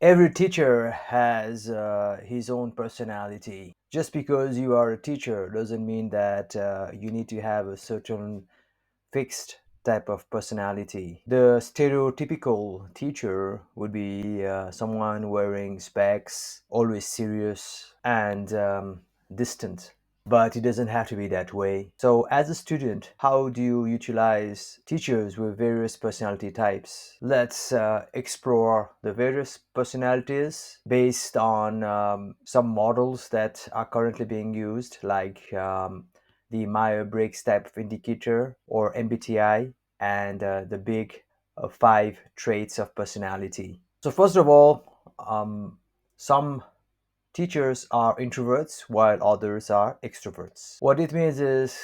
Every teacher has his own personality. Just because you are a teacher doesn't mean that you need to have a certain fixed type of personality. The stereotypical teacher would be someone wearing specs, always serious and distant. But it doesn't have to be that way. So, as a student, how do you utilize teachers with various personality types? Let's explore the various personalities based on some models that are currently being used, like the Myers-Briggs type of indicator or MBTI, and the big five traits of personality. So, first of all, some teachers are introverts while others are extroverts. What it means is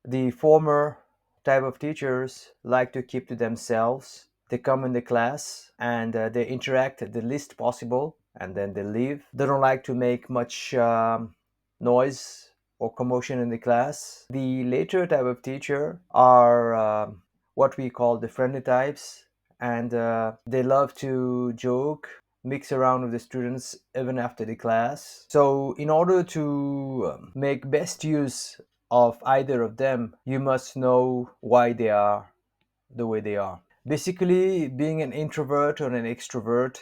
the former type of teachers like to keep to themselves. They come in the class and they interact the least possible and then they leave. They don't like to make much noise or commotion in the class. The later type of teacher are what we call the friendly types, and they love to joke, mix around with the students even after the class. So, in order to make best use of either of them, you must know why they are the way they are. Basically, being an introvert or an extrovert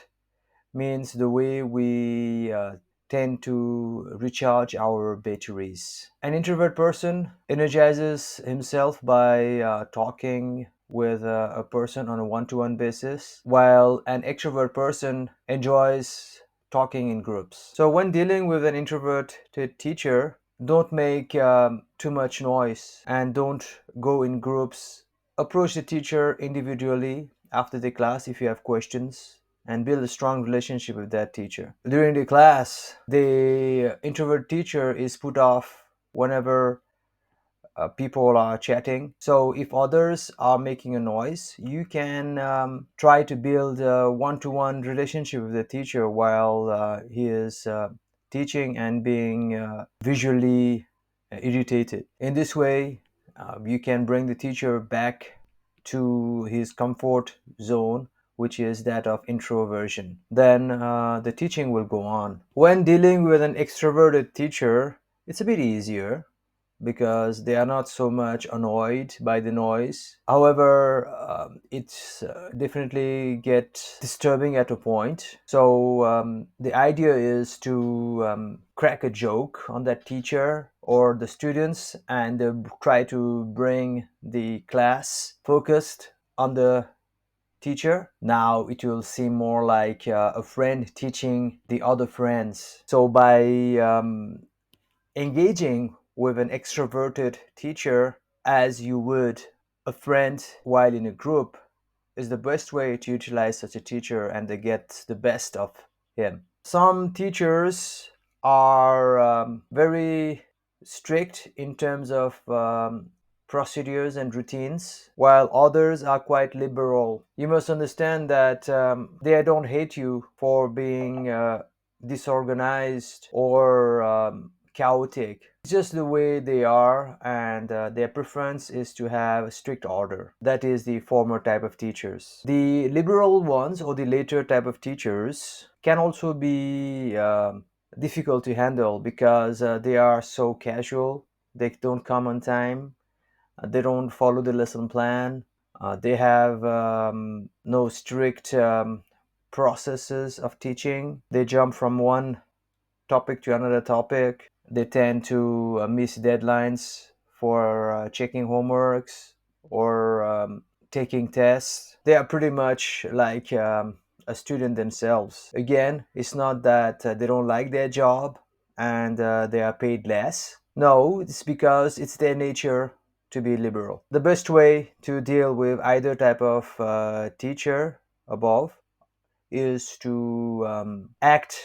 means the way we tend to recharge our batteries. An introvert person energizes himself by talking with a person on a one to one basis, while an extrovert person enjoys talking in groups. So, when dealing with an introverted teacher, don't make too much noise and don't go in groups. Approach the teacher individually after the class if you have questions and build a strong relationship with that teacher. During the class, the introvert teacher is put off whenever people are chatting. So if others are making a noise, you can try to build a one-to-one relationship with the teacher while he is teaching and being visually irritated. In this way, you can bring the teacher back to his comfort zone, which is that of introversion. Then the teaching will go on. When dealing with an extroverted teacher, it's a bit easier because they are not so much annoyed by the noise. However, it's definitely get disturbing at a point. So the idea is to crack a joke on that teacher or the students and try to bring the class focused on the teacher. Now it will seem more like a friend teaching the other friends. So by engaging with an extroverted teacher as you would a friend while in a group is the best way to utilize such a teacher and to get the best of him. Some teachers are very strict in terms of procedures and routines, while others are quite liberal. You must understand that they don't hate you for being disorganized or chaotic. It's just the way they are, and their preference is to have strict order. That is the former type of teachers. The liberal ones or the later type of teachers can also be difficult to handle because they are so casual. They don't come on time. They don't follow the lesson plan. They have no strict processes of teaching. They jump from one topic to another topic. They tend to miss deadlines for checking homeworks or taking tests. They are pretty much like a student themselves. Again, it's not that they don't like their job and they are paid less. No, it's because it's their nature to be liberal. The best way to deal with either type of teacher above is to act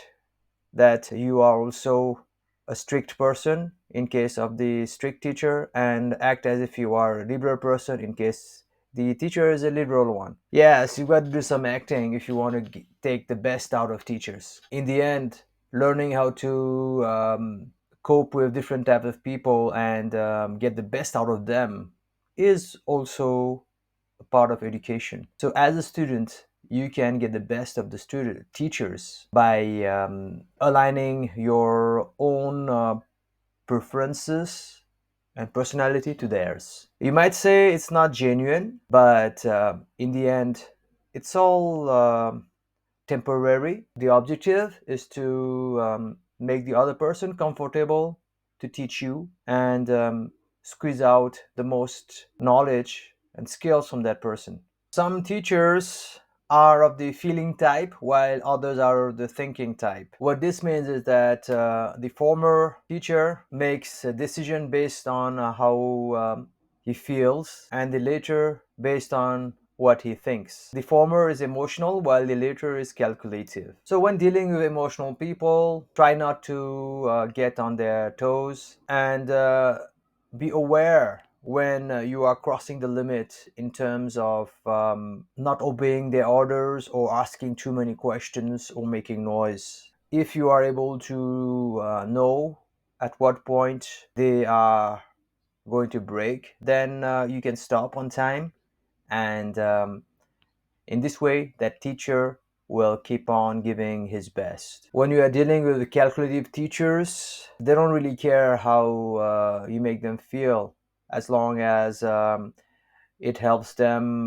that you are also a strict person in case of the strict teacher and act as if you are a liberal person in case the teacher is a liberal one. Yes, you got to do some acting if you want to take the best out of teachers. In the end, learning how to cope with different types of people and get the best out of them is also a part of education. So as a student, you can get the best of the student teachers by aligning your own preferences and personality to theirs. You might say it's not genuine, but in the end, it's all temporary. The objective is to make the other person comfortable to teach you and squeeze out the most knowledge and skills from that person. Some teachers are of the feeling type while others are the thinking type. What this means is that the former teacher makes a decision based on how he feels, and the later based on what he thinks. The former is emotional while the later is calculative. So, when dealing with emotional people, try not to get on their toes and be aware when you are crossing the limit in terms of not obeying their orders or asking too many questions or making noise. If you are able to know at what point they are going to break, then you can stop on time, and in this way, that teacher will keep on giving his best. When you are dealing with calculative teachers, they don't really care how you make them feel, as long as it helps them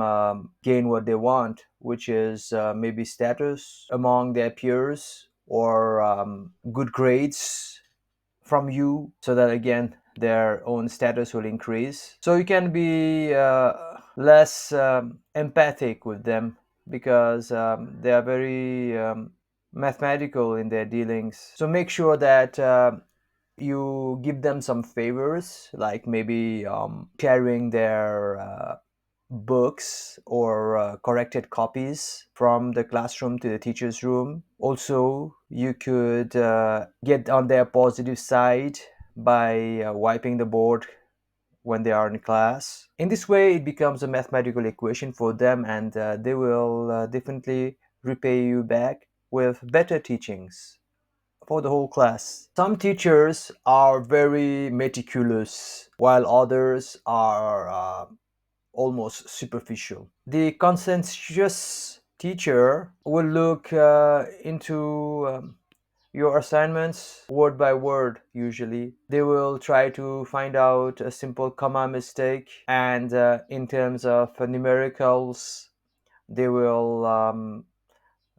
gain what they want, which is maybe status among their peers or good grades from you, so that again their own status will increase. So you can be less empathic with them because they are very mathematical in their dealings. So make sure that you give them some favors, like maybe sharing their books or corrected copies from the classroom to the teacher's room. Also, you could get on their positive side by wiping the board when they are in class. In this way, it becomes a mathematical equation for them, and they will definitely repay you back with better teachings for the whole class. Some teachers are very meticulous, while others are almost superficial. The conscientious teacher will look into your assignments word by word. Usually they will try to find out a simple comma mistake, and in terms of numericals, they will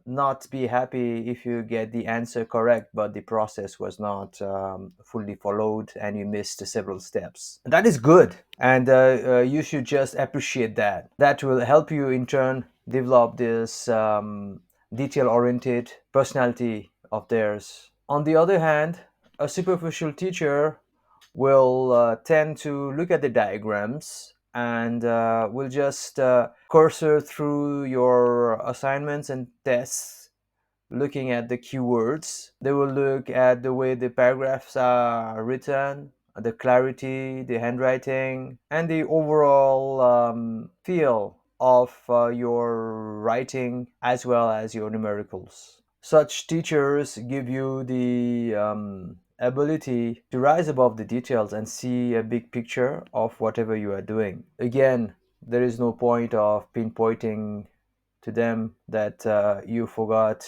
not be happy if you get the answer correct, but the process was not fully followed and you missed several steps. That is good, and you should just appreciate that. That will help you in turn develop this detail oriented personality of theirs. On the other hand, a superficial teacher will tend to look at the diagrams and will just cursor through your assignments and tests, looking at the keywords. They will look at the way the paragraphs are written, the clarity, the handwriting, and the overall feel of your writing as well as your numericals. Such teachers give you the ability to rise above the details and see a big picture of whatever you are doing. Again, there is no point of pinpointing to them that you forgot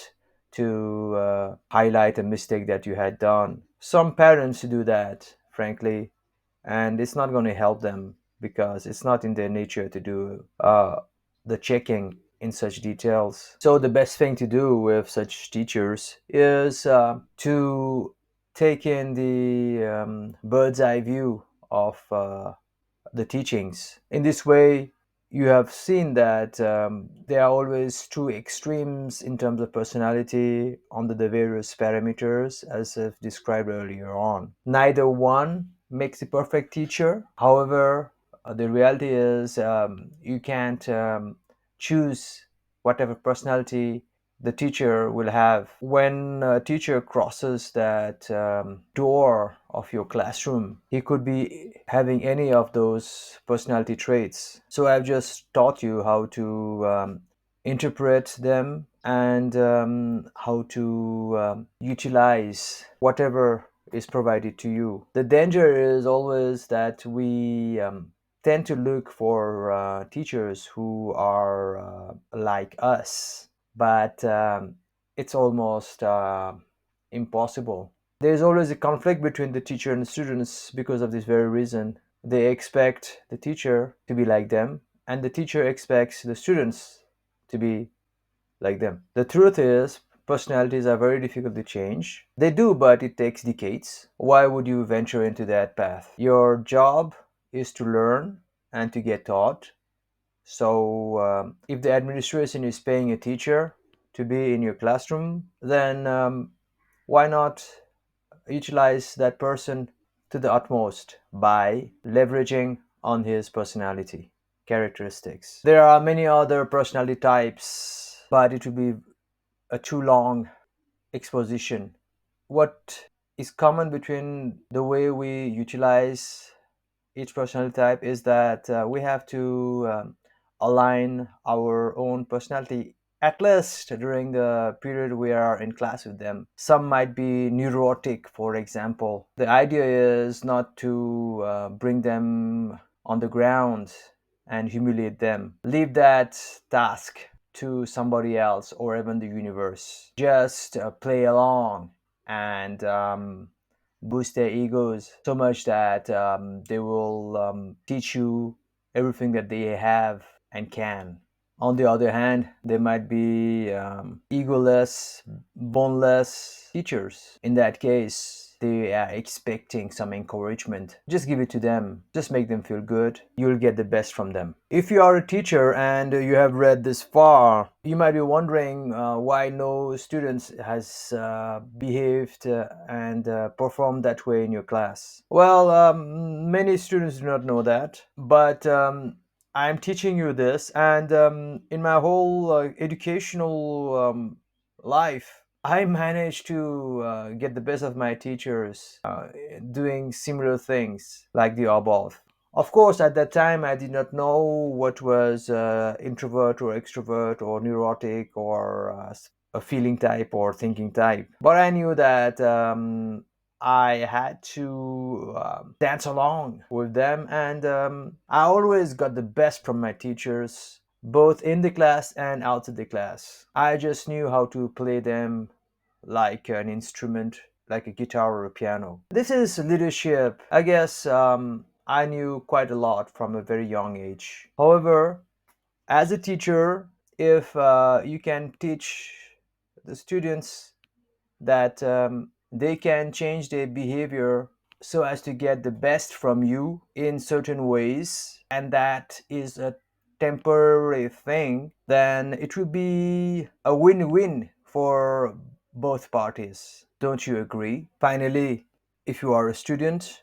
to highlight a mistake that you had done. Some parents do that, frankly, and it's not going to help them because it's not in their nature to do the checking in such details. So the best thing to do with such teachers is to take in the bird's eye view of the teachings. In this way, you have seen that there are always two extremes in terms of personality under the various parameters as I've described earlier on. Neither one makes a perfect teacher. However, the reality is you can't choose whatever personality the teacher will have. When a teacher crosses that door of your classroom, he could be having any of those personality traits. So I've just taught you how to interpret them and how to utilize whatever is provided to you. The danger is always that we tend to look for teachers who are like us, but it's almost impossible. There's always a conflict between the teacher and the students because of this very reason. They expect the teacher to be like them, and the teacher expects the students to be like them. The truth is, personalities are very difficult to change. They do, but it takes decades. Why would you venture into that path? Your job is to learn and to get taught. So, if the administration is paying a teacher to be in your classroom, then why not utilize that person to the utmost by leveraging on his personality characteristics? There are many other personality types, but it would be a too long exposition. What is common between the way we utilize each personality type is that we have to align our own personality at least during the period we are in class with them. Some might be neurotic, for example. The idea is not to bring them on the ground and humiliate them. Leave that task to somebody else or even the universe. Just play along and boost their egos so much that they will teach you everything that they have and can. On the other hand, there might be egoless, boneless teachers. In that case, they are expecting some encouragement. Just give it to them. Just make them feel good. You'll get the best from them. If you are a teacher and you have read this far, you might be wondering why no students has behaved and performed that way in your class. Well, many students do not know that, but I'm teaching you this, and in my whole educational life, I managed to get the best of my teachers doing similar things like the above. Of course, at that time, I did not know what was introvert or extrovert or neurotic or a feeling type or thinking type. But I knew that I had to dance along with them, and I always got the best from my teachers, both in the class and outside the class. I just knew how to play them like an instrument, like a guitar or a piano. This is leadership. I guess I knew quite a lot from a very young age. However, as a teacher, if you can teach the students that they can change their behavior so as to get the best from you in certain ways, and that is a temporary thing, then it will be a win-win for both parties. Don't you agree? Finally, if you are a student,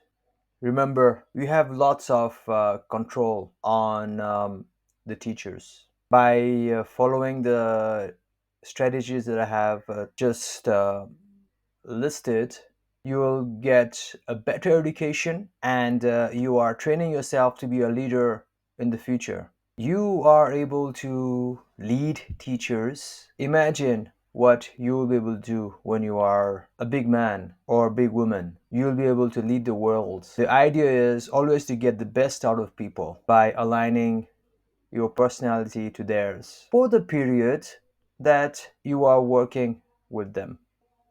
remember you have lots of control on the teachers by following the strategies that I have just listed. You will get a better education, and you are training yourself to be a leader in the future. You are able to lead teachers. Imagine what you will be able to do when you are a big man or a big woman. You'll be able to lead the world. The idea is always to get the best out of people by aligning your personality to theirs for the period that you are working with them.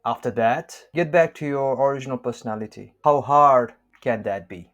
After that, get back to your original personality. How hard can that be?